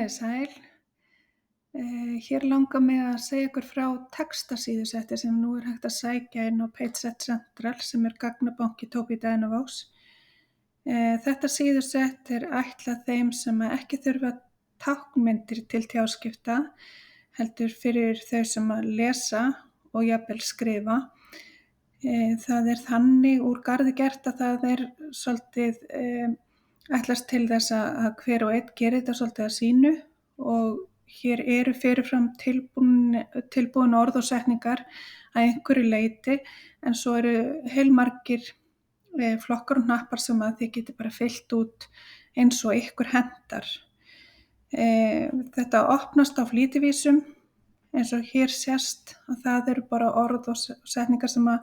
Komið þið sæl. Hér langar mig að segja ykkur frá textasíðusetti sem nú hægt að sækja inn á PageSet Central sem gagnabanki Tobii Dynavox. Þetta síðusett ætlað þeim sem ekki þurfa táknmyndir til tjáskipta, heldur fyrir þau sem að lesa og jafnvel skrifa. Það þannig úr garði gert að það svolítið ætlast til þess að hver og einn gerir þetta svolítið að sínu og hér eru fyrirfram tilbúin orð og setningar að einhverju leyti en svo eru heilmargir flokkar og hnappar sem að þið getið bara fyllt út eins og ykkur hentar. Þetta opnast á flýtivísum eins og hér sést að það eru bara orð og setningar sem að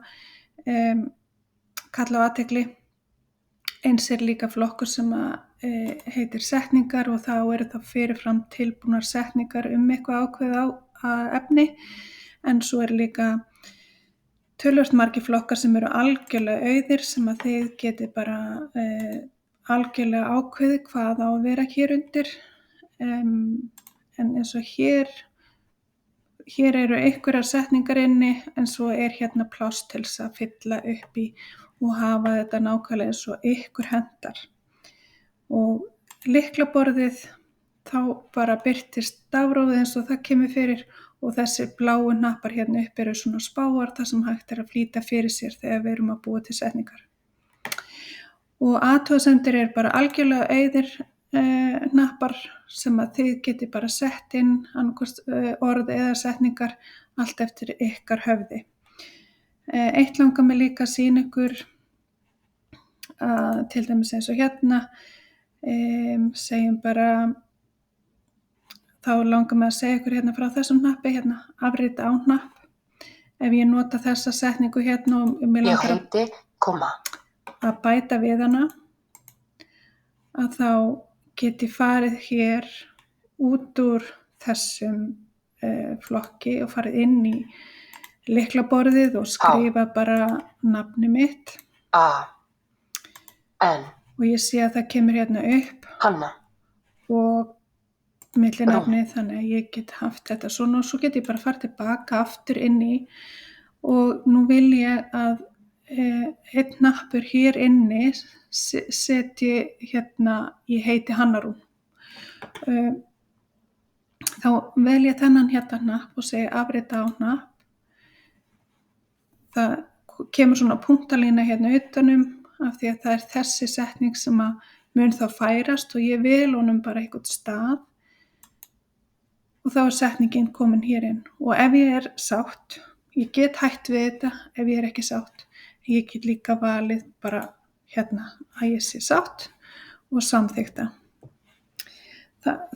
kalla á athygli. Eins líka flokkur sem heitir setningar og þá eru það fyrirfram tilbúnar setningar eitthvað ákveðið efni en svo líka töluvert margir flokkar sem eru algjörlega auðir sem að þið getið bara algjörlega ákveðið hvað á að vera hér undir en eins og hér eru einhverjar setningar inni en svo hérna pláss til þess að fylla upp í og hafa þetta nákvæmlega eins og ykkur hentar. Og lyklaborðið þá bara birtist stafrófið eins og það kemur fyrir og þessi bláu hnappar hérna upp eru svona spáar þar sem hægt að flýta fyrir sér þegar við erum að búa til setningar. Og athugasemdir bara algjörlega auðir hnappar sem að þið getið bara sett inn annað orð eða setningar allt eftir ykkar höfði. Eitt langar mig líka að sýna ykkur til dæmis eins og hérna segjum bara þá langar mig að segja ykkur hérna frá þessum hnappi hérna, afrita á hnapp. Ef ég nota þessa setningu hérna og mig langar að bæta við hana að þá get ég farið hér út úr þessum flokki og farið inn í lyklaborðið og skrifa bara nafnið mitt og ég sé að það kemur hérna upp Hanna og millinafnið þannig að ég get haft þetta svona og svo get ég bara farið tilbaka aftur inn í og nú vil ég að einn hnappur hér inni setji hérna ég heiti Hanna Rún þá vel ég þennan hérna hnapp og segi afrita á hnapp. Það kemur svona punktalína hérna utanum af því að það þessi setning sem að mun þá færast og ég vil honum bara einhvern stað og þá setningin komin hér inn og ef ég sátt, ég get hætt við þetta ef ég ekki sátt, ég get líka valið bara hérna að ég sé sátt og samþykkta.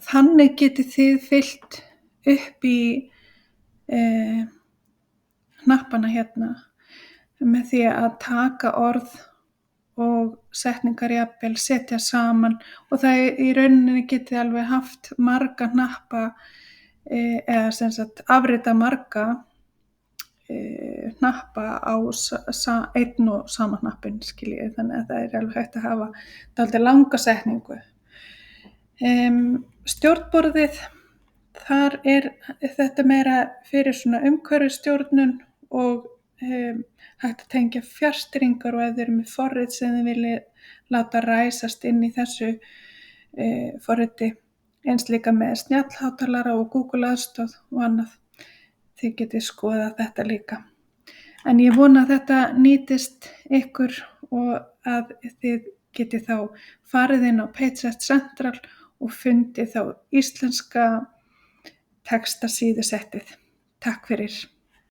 Þannig getið þið fyllt upp í hnappana hérna með því að taka orð og setningar jafnvel setja saman og það í rauninni getið alveg haft marga hnappa eða sem sagt afrita marga hnappa á einn og sama hnappinn skiljið þannig að það alveg hægt að hafa dálítið langa setningu. Stjórnborðið þar þetta meira fyrir svona umhverfisstjórnun og hægt að tengja fjarstýringar og ef þið eru með forrit sem þið viljið láta ræsast inn í þessu forriti eins líka með snjallhátalara og Google aðstoð og annað. Þið getið skoðað þetta líka. En ég vona að þetta nýtist ykkur og að þið getið þá farið inn á PageSet Central og fundið þá íslenska textasíðusettið. Takk fyrir.